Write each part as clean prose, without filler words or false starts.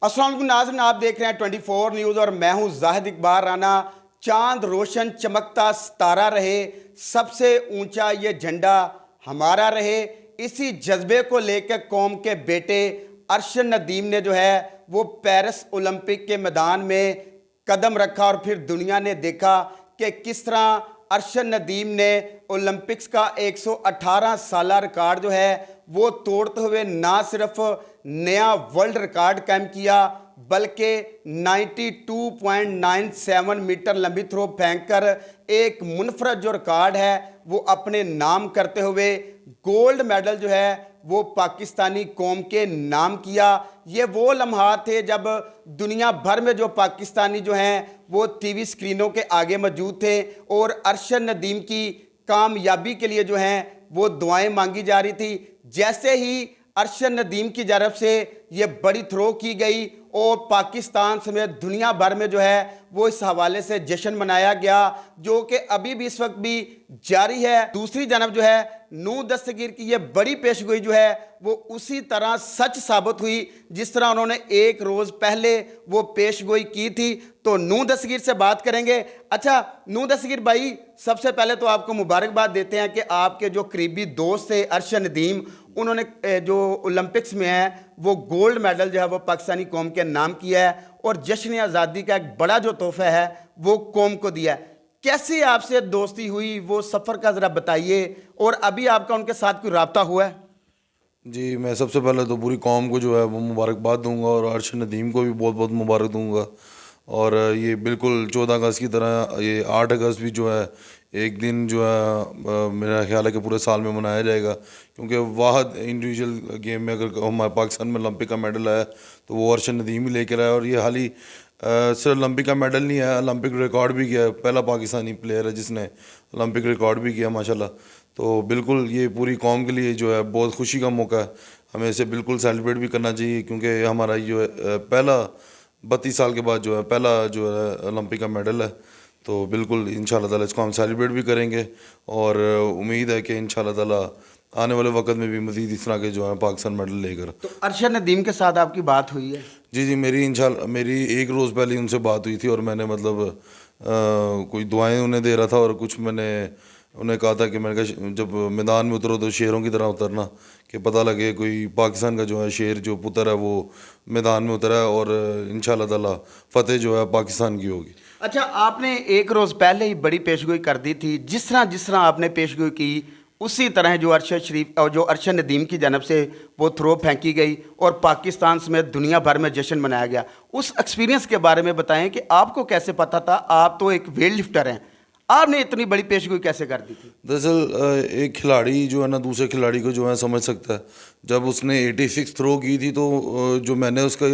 अस्सलाम वालेकुम नाज़रीन, आप देख रहे हैं 24 न्यूज़ और मैं हूं जाहिद इकबाल राना। चांद रोशन चमकता सितारा रहे, सबसे ऊंचा ये झंडा हमारा रहे, इसी जज्बे को लेकर कौम के बेटे अरशद नदीम ने जो है वो पेरिस ओलंपिक के मैदान में कदम रखा और फिर दुनिया ने देखा कि किस तरह अरशद नदीम ने ओलंपिक्स का 118 साला रिकॉर्ड जो है वो तोड़ते हुए ना सिर्फ नया वर्ल्ड रिकॉर्ड कायम किया बल्कि 92.97 मीटर लंबी थ्रो फेंककर एक मुनफरद जो रिकॉर्ड है वो अपने नाम करते हुए गोल्ड मेडल जो है वो पाकिस्तानी कौम के नाम किया। ये वो लम्हात थे जब दुनिया भर में जो पाकिस्तानी जो हैं वो टीवी स्क्रीनों के आगे मौजूद थे और अरशद नदीम की कामयाबी के लिए जो हैं वो दुआएं मांगी जा रही थी। जैसे ही अरशद नदीम की तरफ से ये बड़ी थ्रो की गई और पाकिस्तान समेत दुनिया भर में जो है वो इस हवाले से जश्न मनाया गया जो कि अभी भी इस वक्त भी जारी है। दूसरी जानब जो है नूह दस्तगीर की ये बड़ी पेशगोई जो है वो उसी तरह सच साबित हुई जिस तरह उन्होंने एक रोज़ पहले वो पेशगोई की थी। तो नूह दस्तगीर से बात करेंगे। अच्छा नूह दस्तगीर भाई, सबसे पहले तो आपको मुबारकबाद देते हैं कि आपके जो करीबी दोस्त थे अरशद नदीम, उन्होंने जो ओलंपिक्स में है वो गोल्ड मेडल जो है वो पाकिस्तानी कौम के नाम किया है और जश्न आज़ादी का एक बड़ा जो तोहफा है वो कौम को दिया है। कैसे आपसे दोस्ती हुई, वो सफ़र का ज़रा बताइए और अभी आपका उनके साथ कोई रब्ता हुआ है? जी, मैं सबसे पहले तो पूरी कौम को जो है वो मुबारकबाद दूंगा और अरशद नदीम को भी बहुत बहुत मुबारक दूंगा। और ये बिल्कुल 14 अगस्त की तरह ये 8 अगस्त भी जो है एक दिन जो है मेरा ख्याल है कि पूरे साल में मनाया जाएगा, क्योंकि वाहद इंडिविजुअल गेम में अगर हमारे पाकिस्तान में ओलंपिक का मेडल आया तो वो अरशद नदीम ही लेकर आया। और ये हाल ही सिर्फ ओलंपिक का मेडल नहीं है, ओलंपिक रिकॉर्ड भी किया है। पहला पाकिस्तानी प्लेयर है जिसने ओलंपिक रिकॉर्ड भी किया माशाल्लाह। तो बिल्कुल ये पूरी कौम के लिए जो है बहुत खुशी का मौका है, हमें इसे बिल्कुल सेलिब्रेट भी करना चाहिए, क्योंकि हमारा जो है पहला 32 साल के बाद जो है पहला जो है ओलंपिक का मेडल है। तो बिल्कुल इंशाल्लाह ताला इसको हम सेलिब्रेट भी करेंगे और उम्मीद है कि इंशाल्लाह ताला आने वाले वक्त में भी मज़ीद इस तरह के जो है पाकिस्तान मेडल लेकर। तो अरशद नदीम के साथ आपकी बात हुई है? जी जी, मेरी एक रोज़ पहले उनसे बात हुई थी और मैंने मतलब कोई दुआएं उन्हें दे रहा था और कुछ मैंने उन्हें कहा था कि मैंने कहा जब मैदान में उतरो तो शेरों की तरह उतरना, कि पता लगे कोई पाकिस्तान का जो है शेर जो पुत्र है वो मैदान में उतरा है और इंशाल्लाह ताला फतेह जो है पाकिस्तान की होगी। अच्छा, आपने एक रोज़ पहले ही बड़ी पेशगोई कर दी थी। जिस तरह आपने पेशगोई की उसी तरह जो अरशद शरीफ और जो अरशद नदीम की जानब से वो थ्रो फेंकी गई और पाकिस्तान समेत दुनिया भर में जश्न मनाया गया। उस एक्सपीरियंस के बारे में बताएं कि आपको कैसे पता था? आप तो एक वेट लिफ्टर हैं, आपने इतनी बड़ी पेशगोई कैसे कर दी थी? दरअसल एक खिलाड़ी जो है ना दूसरे खिलाड़ी को जो है समझ सकता है। जब उसने 86 थ्रो की थी तो जो मैंने उसका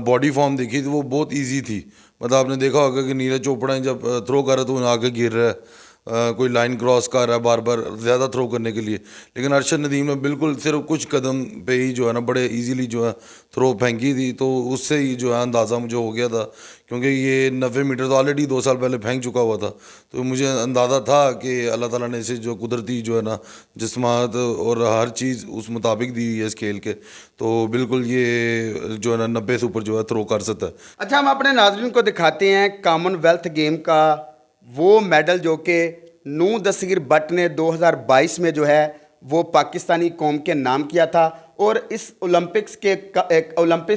बॉडी फॉर्म देखी थी वो बहुत इजी थी। मतलब आपने देखा होगा कि नीरज चोपड़ा जब थ्रो कर रहा है तो आगे गिर रहा है, कोई लाइन क्रॉस कर रहा है बार बार ज़्यादा थ्रो करने के लिए। लेकिन अरशद नदीम ने बिल्कुल सिर्फ कुछ कदम पे ही जो है ना बड़े इजीली जो है थ्रो फेंकी थी, तो उससे ही जो है अंदाज़ा मुझे हो गया था, क्योंकि ये 90 मीटर तो ऑलरेडी 2 साल पहले फेंक चुका हुआ था। तो मुझे अंदाज़ा था कि अल्लाह ताला ने इसे जो कुदरती जो है ना जिस्मात और हर चीज़ उस मुताबिक दी है इस खेल के, तो बिल्कुल ये जो है ना 90 से ऊपर जो है थ्रो कर सकता है। अच्छा, हम अपने नाज़रीन को दिखाते हैं कॉमनवेल्थ गेम का वो मेडल जो कि नूह दस्तगीर भट्ट ने 2022 में जो है वो पाकिस्तानी कौम के नाम किया था। और इस ओलंपिक्स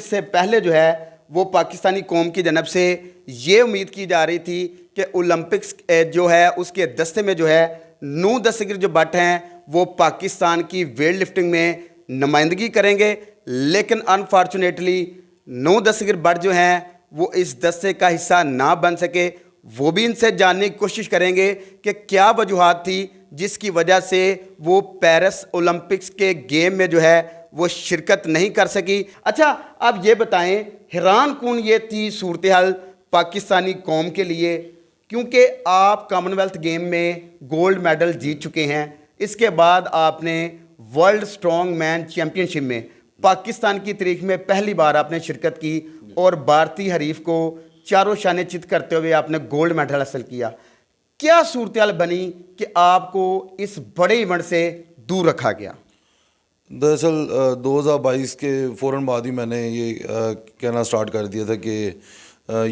से पहले जो है वो पाकिस्तानी कौम की जनब से ये उम्मीद की जा रही थी कि ओलंपिक्स जो है उसके दस्ते में जो है नूह दस्तगीर जो भट्ट हैं वो पाकिस्तान की वेट लिफ्टिंग में नुमाइंदगी करेंगे। लेकिन अनफॉर्चुनेटली नूह दस्तगीर भट्ट जो हैं वो इस दस्ते का हिस्सा ना बन सके। वो भी इनसे जानने की कोशिश करेंगे कि क्या वजूहात थी जिसकी वजह से वो पेरिस ओलंपिक्स के गेम में जो है वो शिरकत नहीं कर सकी। अच्छा, आप ये बताएं, हैरान कौन ये थी सूरत हाल पाकिस्तानी कौम के लिए, क्योंकि आप कॉमनवेल्थ गेम में गोल्ड मेडल जीत चुके हैं। इसके बाद आपने वर्ल्ड स्ट्रॉन्ग मैन चैम्पियनशिप में पाकिस्तान की तारीख में पहली बार आपने शिरकत की और भारतीय हरीफ को चारों शाने चित करते हुए आपने गोल्ड मेडल हासिल किया। क्या सूरत हाल बनी कि आपको इस बड़े इवेंट से दूर रखा गया? दरअसल 2022 के फ़ौरन बाद ही मैंने ये कहना स्टार्ट कर दिया था कि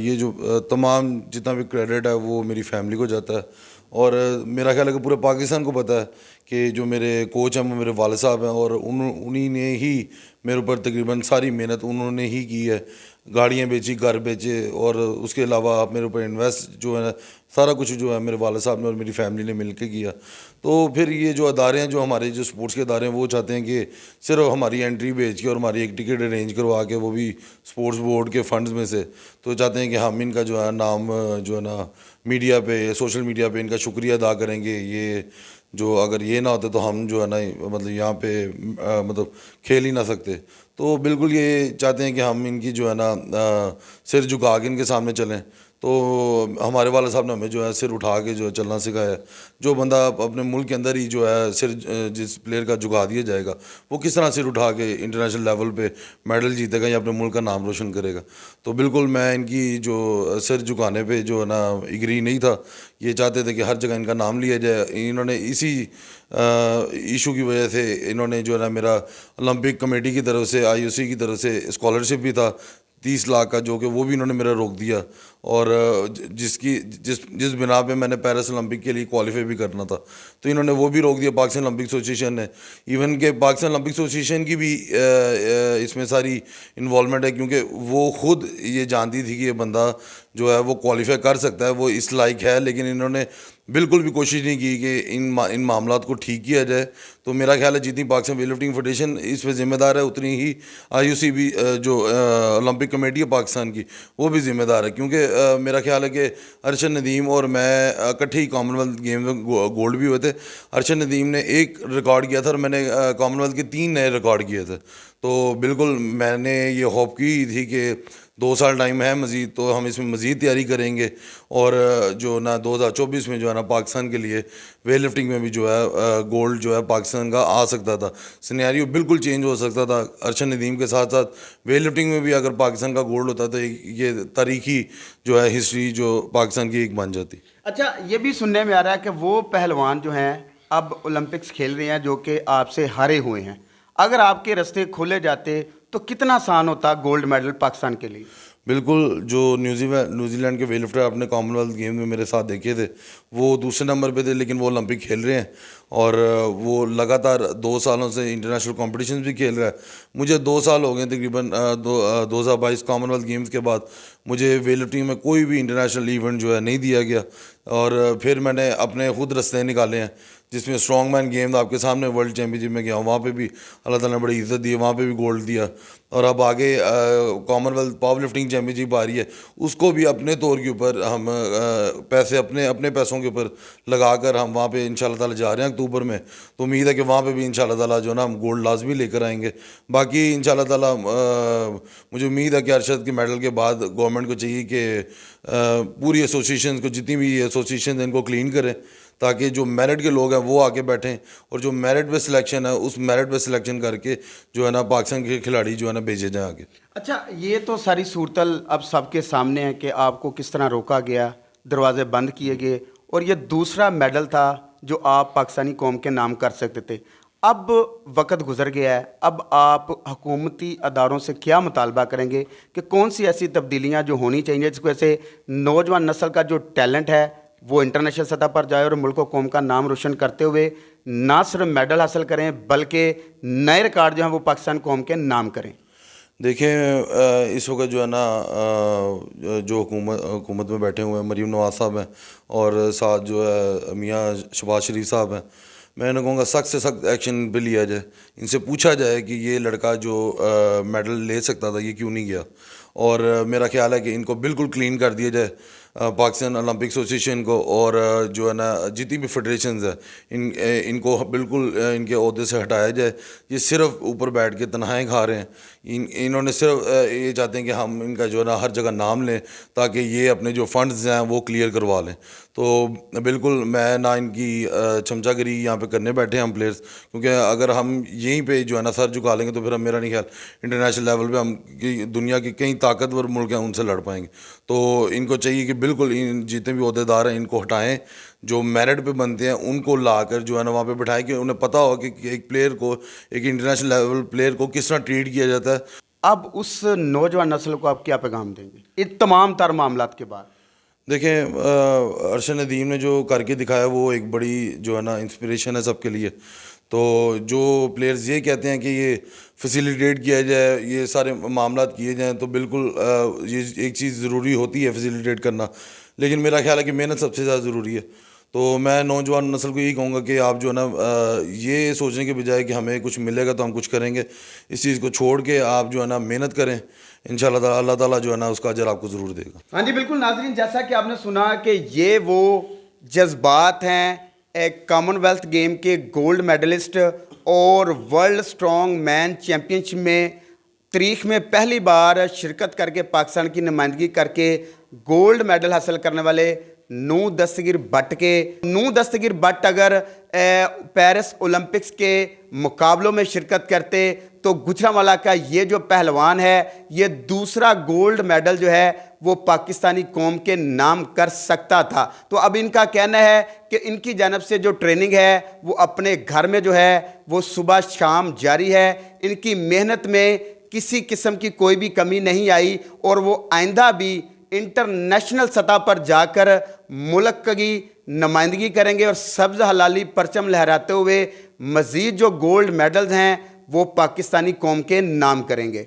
ये जो तमाम जितना भी क्रेडिट है वो मेरी फैमिली को जाता है। और मेरा ख्याल है कि पूरे पाकिस्तान को पता है कि जो मेरे कोच हैं वो मेरे वाले साहब हैं, और उन्हीं ने ही मेरे ऊपर तकरीबन सारी मेहनत उन्होंने ही की है। गाड़ियाँ बेची, घर बेचे, और उसके अलावा आप मेरे ऊपर इन्वेस्ट जो है सारा कुछ जो है मेरे वाले साहब ने और मेरी फैमिली ने मिल के किया। तो फिर ये जो अदारे हैं, जो हमारे जो स्पोर्ट्स के अदारे हैं, वो चाहते हैं कि सिर्फ हमारी एंट्री बेच के और हमारी एक टिकट अरेंज करवा के, वो भी स्पोर्ट्स बोर्ड के फंड्स में से, तो चाहते हैं कि हम इनका जो है नाम जो है ना मीडिया पे, सोशल मीडिया पे इनका शुक्रिया अदा करेंगे। ये जो अगर ये ना होते तो हम जो है ना मतलब यहाँ पे मतलब खेल ही ना सकते। तो बिल्कुल ये चाहते हैं कि हम इनकी जो है ना सिर झुका के इनके सामने चलें। तो हमारे वाला साहब ने हमें जो है सिर उठा के जो है चलना सिखाया है। जो बंदा अपने मुल्क के अंदर ही जो है सिर जिस प्लेयर का झुका दिया जाएगा, वो किस तरह सिर उठा के इंटरनेशनल लेवल पे मेडल जीतेगा या अपने मुल्क का नाम रोशन करेगा। तो बिल्कुल मैं इनकी जो सिर झुकाने पे जो है ना एग्री नहीं था। ये चाहते थे कि हर जगह इनका नाम लिया जाए। इन्होंने इसी इशू की वजह से इन्होंने जो है ना मेरा ओलंपिक कमेटी की तरफ से, आईओसी की तरफ से स्कॉलरशिप भी था 30 लाख का, जो कि वो भी इन्होंने मेरा रोक दिया। और जिस बिना पे मैंने पेरिस ओलंपिक के लिए क्वालिफाई भी करना था, तो इन्होंने वो भी रोक दिया पाकिस्तान ओलंपिक एसोसिएशन ने। इवन के पाकिस्तान ओलंपिक एसोसिएशन की भी इसमें सारी इन्वॉल्वमेंट है, क्योंकि वो खुद ये जानती थी कि ये बंदा जो है वो क्वालिफाई कर सकता है, वो इस लायक है, लेकिन इन्होंने बिल्कुल भी कोशिश नहीं की कि इन मामलात को ठीक किया जाए। तो मेरा ख्याल है जितनी पाकिस्तान वेट लिफ्टिंग फेडरेशन इस पे ज़िम्मेदार है, उतनी ही आईओसी भी जो ओलंपिक कमेटी है पाकिस्तान की, वो भी ज़िम्मेदार है। क्योंकि मेरा ख्याल है कि अरशद नदीम और मैं इकट्ठे ही कॉमनवेल्थ गेम में गोल्ड भी हुए थे। अरशद नदीम ने एक रिकॉर्ड किया था और मैंने कॉमनवेल्थ के 3 नए रिकॉर्ड किए थे। तो बिल्कुल मैंने ये होप की थी कि 2 साल टाइम है मज़ीद, तो हम इसमें मज़ीद तैयारी करेंगे। और जो ना 2024 में जो है ना पाकिस्तान के लिए वेट लिफ्टिंग में भी जो है गोल्ड जो है पाकिस्तान का आ सकता था। सिनेरियो बिल्कुल चेंज हो सकता था। अरशद नदीम के साथ साथ वेट लिफ्टिंग में भी अगर पाकिस्तान का गोल्ड होता तो ये तारीखी जो है हिस्ट्री जो पाकिस्तान की एक बन जाती। अच्छा, ये भी सुनने में आ रहा है कि वो पहलवान जो हैं अब ओलंपिक्स खेल रहे हैं जो कि आपसे हारे हुए हैं, अगर आपके रास्ते खोले जाते तो कितना आसान होता गोल्ड मेडल पाकिस्तान के लिए? बिल्कुल, जो न्यूजीलैंड के वेट लिफ्टर आपने कॉमनवेल्थ गेम में मेरे साथ देखे थे, वो दूसरे नंबर पे थे, लेकिन वो ओलंपिक खेल रहे हैं। और वो लगातार 2 सालों से इंटरनेशनल कॉम्पिटिशन भी खेल रहा है। मुझे 2 साल हो गए तकरीबन 2022 कॉमनवेल्थ गेम्स के बाद मुझे वेट लिफ्टिंग में कोई भी इंटरनेशनल इवेंट जो है नहीं दिया गया। और फिर मैंने अपने खुद रास्ते निकाले हैं, जिसमें स्ट्रॉन्ग मैन गेम आपके सामने वर्ल्ड चैम्पियनशिप में गया हूँ, वहाँ पे भी अल्लाह ताला ने बड़ी इज़्ज़त दी है, वहाँ पे भी गोल्ड दिया। और अब आगे कॉमनवेल्थ पावर लिफ्टिंग चैम्पियनशिप आ रही है, उसको भी अपने तौर के ऊपर हम पैसे अपने पैसों के ऊपर लगा कर हम वहाँ पे इंशाल्लाह ताला जा रहे हैं अक्टूबर में। तो उम्मीद है कि वहाँ पे भी इंशाल्लाह ताला जो है ना हम गोल्ड लाजमी लेकर आएंगे। बाकी इंशाल्लाह ताला मुझे उम्मीद है कि अरशद के मेडल के बाद गवर्नमेंट को चाहिए कि पूरी एसोसिएशन को, जितनी भी एसोसिएशन इनको क्लीन करें, ताकि जो मेरिट के लोग हैं वो आके बैठें, और जो मेरिट पे सिलेक्शन है उस मेरिट पे सिलेक्शन करके जो है ना पाकिस्तान के खिलाड़ी जो है ना भेजे जाएं आगे। अच्छा, ये तो सारी सूरतल अब सबके सामने है कि आपको किस तरह रोका गया, दरवाजे बंद किए गए, और ये दूसरा मेडल था जो आप पाकिस्तानी कौम के नाम कर सकते थे। अब वक्त गुजर गया है, अब आप हुकूमती अदारों से क्या मुतालबा करेंगे कि कौन सी ऐसी तब्दीलियाँ जो होनी चाहिए जिसकी वजह से नौजवान नस्ल का जो टैलेंट है वो इंटरनेशनल सतह पर जाए और मुल्क व कौम का नाम रोशन करते हुए ना सिर्फ मेडल हासिल करें बल्कि नए रिकॉर्ड जो हैं वो पाकिस्तान कौम के नाम करें? देखें, इस वक्त जो है ना जो हुकूमत में बैठे हुए हैं मरीम नवाज साहब हैं, और साथ जो है मियाँ शहबाज शरीफ साहब हैं। मैं इन्हें कहूँगा सख्त से सख्त एक्शन पे लिया जाए। इनसे पूछा जाए कि ये लड़का जो मेडल ले सकता था ये क्यों नहीं गया। और मेरा ख्याल है कि इनको बिल्कुल क्लीन कर दिया जाए पाकिस्तान ओलंपिक एसोसिएशन को, और जो है ना जितनी भी फेडरेशंस है इनको बिल्कुल इनके ओहदे से हटाया जाए। ये सिर्फ ऊपर बैठ के तनख्वाहें खा रहे हैं। इन्होंने सिर्फ ये चाहते हैं कि हम इनका जो है ना हर जगह नाम लें, ताकि ये अपने जो फंड्स हैं वो क्लियर करवा लें। तो बिल्कुल मैं ना इनकी चमचागिरी यहाँ पे करने बैठे हैं हम प्लेयर्स, क्योंकि अगर हम यहीं पे जो है ना सर झुका लेंगे तो फिर हम, मेरा नहीं ख्याल इंटरनेशनल लेवल पे हम दुनिया के कई ताकतवर मुल्क हैं उनसे लड़ पाएंगे। तो इनको चाहिए कि बिल्कुल इन जितने भी अहदेदार हैं इनको हटाएं, जो मेरिट पे बनते हैं उनको लाकर जो है ना वहाँ पे बिठाएं, कि उन्हें पता हो कि एक प्लेयर को, एक इंटरनेशनल लेवल प्लेयर को किस तरह ट्रीट किया जाता है। अब उस नौजवान नस्ल को आप क्या पैगाम देंगे इन तमाम तर मामलात के बाद? देखें, अरशद नदीम ने जो करके दिखाया वो एक बड़ी जो है ना इंस्पिरेशन है सबके लिए। तो जो प्लेयर्स ये कहते हैं कि ये फैसिलिटेट किया जाए, ये सारे मामलात किए जाएं, तो बिल्कुल ये एक चीज़ ज़रूरी होती है फैसिलिटेट करना, लेकिन मेरा ख्याल है कि मेहनत सबसे ज़्यादा ज़रूरी है। तो मैं नौजवान नस्ल को यही कहूँगा कि आप जो है ना ये सोचने के बजाय कि हमें कुछ मिलेगा तो हम कुछ करेंगे, इस चीज़ को छोड़ के आप जो है ना मेहनत करें, इंशाल्लाह अल्लाह ताला जो है ना उसका अजर आपको ज़रूर देगा। हाँ जी बिल्कुल नाजरीन, जैसा कि आपने सुना कि ये वो जज्बात हैं एक कॉमनवेल्थ गेम के गोल्ड मेडलिस्ट और वर्ल्ड स्ट्रॉन्ग मैन चैम्पियनशिप में तारीख में पहली बार शिरकत करके पाकिस्तान की नुमाइंदगी करके गोल्ड मेडल हासिल करने वाले नूह दस्तगीर भट्ट अगर पेरिस ओलंपिक्स के मुकाबलों में शिरकत करते तो गुजरांवाला का ये जो पहलवान है ये दूसरा गोल्ड मेडल जो है वो पाकिस्तानी कौम के नाम कर सकता था। तो अब इनका कहना है कि इनकी जानब से जो ट्रेनिंग है वो अपने घर में जो है वो सुबह शाम जारी है, इनकी मेहनत में किसी किस्म की कोई भी कमी नहीं आई और वो आइंदा भी इंटरनेशनल सतह पर जाकर मुल्क की नुमाइंदगी करेंगे और सब्ज़ हलाली परचम लहराते हुए मज़ीद जो गोल्ड मेडल्स हैं वो पाकिस्तानी कौम के नाम करेंगे।